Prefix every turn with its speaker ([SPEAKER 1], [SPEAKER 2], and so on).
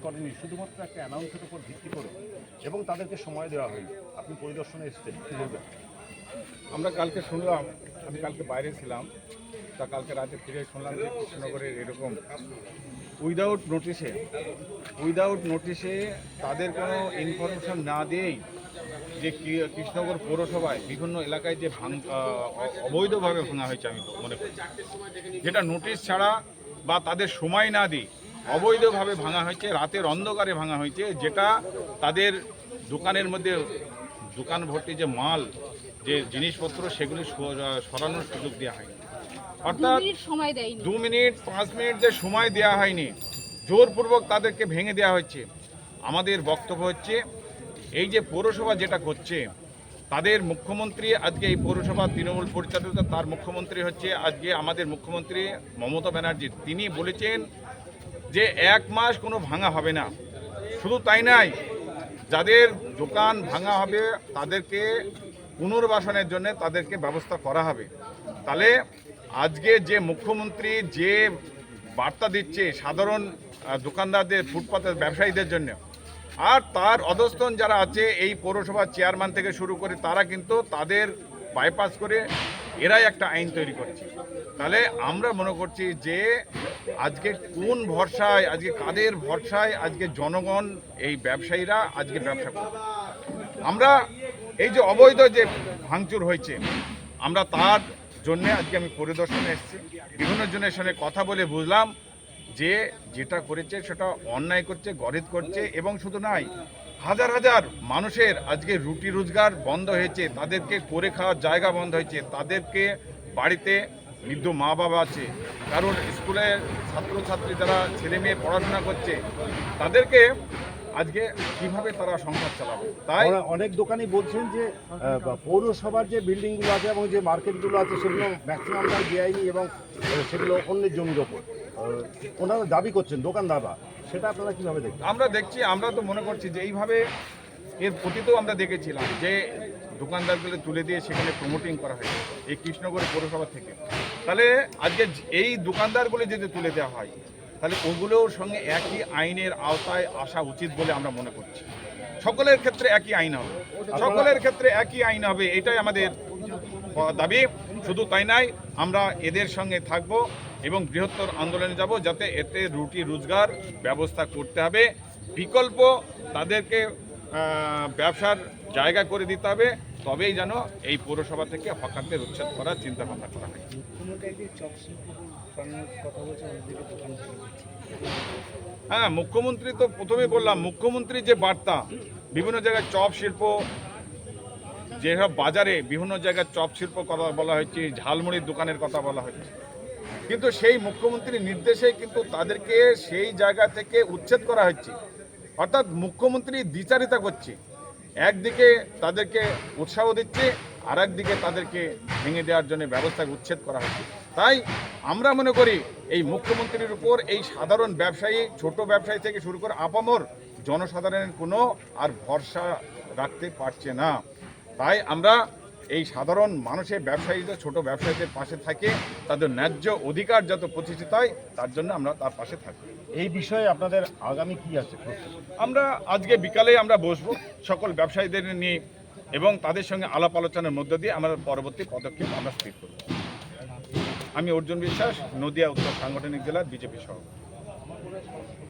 [SPEAKER 1] করেনি, শুধুমাত্র একটা অ্যানাউন্সের উপর ভিত্তি করে এবং তাদেরকে সময় দেওয়া হয়নি। আপনি পরিদর্শনে এসেছেন, কী বলবেন?
[SPEAKER 2] আমরা কালকে শুনলাম, আমি কালকে বাইরে ছিলাম, তা কালকে রাতে ফিরে শুনলাম যে কৃষ্ণনগরের এরকম উইদাউট নোটিশে তাদের কোনো ইনফরমেশন না দিয়েই যে কৃষ্ণনগর পৌরসভায় বিভিন্ন এলাকায় যে অবৈধভাবে ভাঙা হয়েছে, আমি মনে করি যেটা নোটিশ ছাড়া বা তাদের সময় না দিয়ে অবৈধভাবে ভাঙা হয়েছে, রাতের অন্ধকারে ভাঙা হয়েছে, যেটা তাদের দোকানের মধ্যে দোকান ভর্তি যে মাল, যে জিনিসপত্র, সেগুলি সরানোর সুযোগ দেওয়া হয়নি। অর্থাৎ 2 মিনিট 5 মিনিট যে সময় দেওয়া হয়নি, জোরপূর্বক তাদেরকে ভেঙে দেওয়া হচ্ছে। আমাদের বক্তব্য হচ্ছে, এই যে পৌরসভা যেটা করছে, তাদের মুখ্যমন্ত্রী আজকে এই পৌরসভা তৃণমূল পরিচালিত, তার মুখ্যমন্ত্রী হচ্ছে আজকে আমাদের মুখ্যমন্ত্রী মমতা ব্যানার্জি। তিনি বলেছেন যে 1 মাস কোনো ভাঙা হবে না। শুধু তাই নয়, যাদের দোকান ভাঙা হবে তাদেরকে পুনর্বাসনের জন্য তাদেরকে ব্যবস্থা করা হবে। তাহলে আজকে যে মুখ্যমন্ত্রী যে বার্তা দিচ্ছে সাধারণ দোকানদারদের, ফুটপাতের ব্যবসায়ীদের জন্য, আর তার অধস্তন যারা আছে এই পৌরসভার চেয়ারম্যান থেকে শুরু করে, তারা কিন্তু তাদের বাইপাস করে এরাই একটা আইন তৈরি করছে। তাহলে আমরা মনে করছি যে আজকে কোন ভরসায়, আজকে কাদের ভরসায় আজকে জনগণ, এই ব্যবসায়ীরা আজকে ব্যবসা করবে? আমরা এই যে অবৈধ যে ভাঙচুর হয়েছে, আমরা তার জন্যে আজকে আমি পরিদর্শনে এসেছি। বিভিন্ন জনের সঙ্গে কথা বলে বুঝলাম যে যেটা করেছে সেটা অন্যায় করছে, গরিব করছে, এবং শুধু নয়, হাজার হাজার মানুষের আজকে রুটি রোজগার বন্ধ হয়েছে, তাদেরকে করে খাওয়ার জায়গা বন্ধ হয়েছে, তাদেরকে বাড়িতে বৃদ্ধ মা বাবা আছে, কারণ স্কুলের ছাত্রছাত্রী যারা ছেলে মেয়ে পড়াশোনা করছে, তাদেরকে আজকে কিভাবে তারা সংসার চালাবে। তাই
[SPEAKER 1] অনেক দোকানি বলছেন যে পৌরসভার যে বিল্ডিংগুলো আছে এবং যে মার্কেটগুলো আছে সেগুলো ম্যাক্সিমাম তার বেআইনি এবং সেগুলো অন্যের জমির ওপর ওনারা দাবি করছেন দোকানদাররা। সেটা আপনারা কীভাবে দেখবেন?
[SPEAKER 2] আমরা দেখছি, আমরা তো মনে করছি যে এইভাবে এর অতীতেও আমরা দেখেছিলাম যে দোকানদারগুলো তুলে দিয়ে সেখানে প্রমোটিং করা হয় এই কৃষ্ণনগর পৌরসভা থেকে। তাহলে আজকে এই দোকানদারগুলো যদি তুলে দেওয়া হয়, তাহলে ওগুলোর সঙ্গে একই আইনের আওতায় আসা উচিত বলে আমরা মনে করছি। সকলের ক্ষেত্রে একই আইন হবে, সকলের ক্ষেত্রে একই আইন হবে, এটাই আমাদের দাবি। শুধু তাই নয়, আমরা এদের সঙ্গে থাকব এবং বৃহত্তর আন্দোলনে যাব, যাতে এতে রুটি রোজগার ব্যবস্থা করতে হবে। বিকল্প তাদেরকে ব্যবসার জায়গা করে দিতে হবে, তবেই যেন এই পৌরসভা থেকে হকারদের উচ্ছেদ করার চিন্তা ভাবনা করা হয়। হ্যাঁ, মুখ্যমন্ত্রী তো প্রথমে বললাম, মুখ্যমন্ত্রী যে বার্তা, বিভিন্ন জায়গায় চপ শিল্প, যেসব বাজারে বিভিন্ন জায়গায় চপ শিল্প কথা বলা হয়েছে, ঝালমুড়ির দোকানের কথা বলা হয়েছে, কিন্তু সেই মুখ্যমন্ত্রীর নির্দেশে কিন্তু তাদেরকে সেই জায়গা থেকে উচ্ছেদ করা হচ্ছে। অর্থাৎ মুখ্যমন্ত্রী দ্বিচারিতা করছে, একদিকে তাদেরকে উৎসাহ দিচ্ছে, আর একদিকে তাদেরকে ভেঙে দেওয়ার জন্য ব্যবস্থা উচ্ছেদ করা হচ্ছে। তাই আমরা মনে করি এই মুখ্যমন্ত্রীর উপর এই সাধারণ ব্যবসায়ী, ছোট ব্যবসায়ী থেকে শুরু করে আপামর জনসাধারণের কোনো আর ভরসা রাখতে পারছে না। তাই আমরা এই সাধারণ মানুষের, ব্যবসায়ীদের, ছোট ব্যবসায়ীদের পাশে থাকে, তাদের ন্যায্য অধিকার যত প্রতিষ্ঠিত হয় তার জন্য আমরা তার পাশে থাকি।
[SPEAKER 1] এই বিষয়ে আপনাদের আগামী কি আছে?
[SPEAKER 2] আমরা আজকে বিকালে আমরা বসবো সকল ব্যবসায়ীদের নিয়ে এবং তাদের সঙ্গে আলাপ আলোচনার মধ্য দিয়ে আমরা পরবর্তী পদক্ষেপ আমরা স্থির করব। আমি অর্জুন বিশ্বাস, নদিয়া উত্তর সাংগঠনিক জেলার বিজেপি সভাপতি।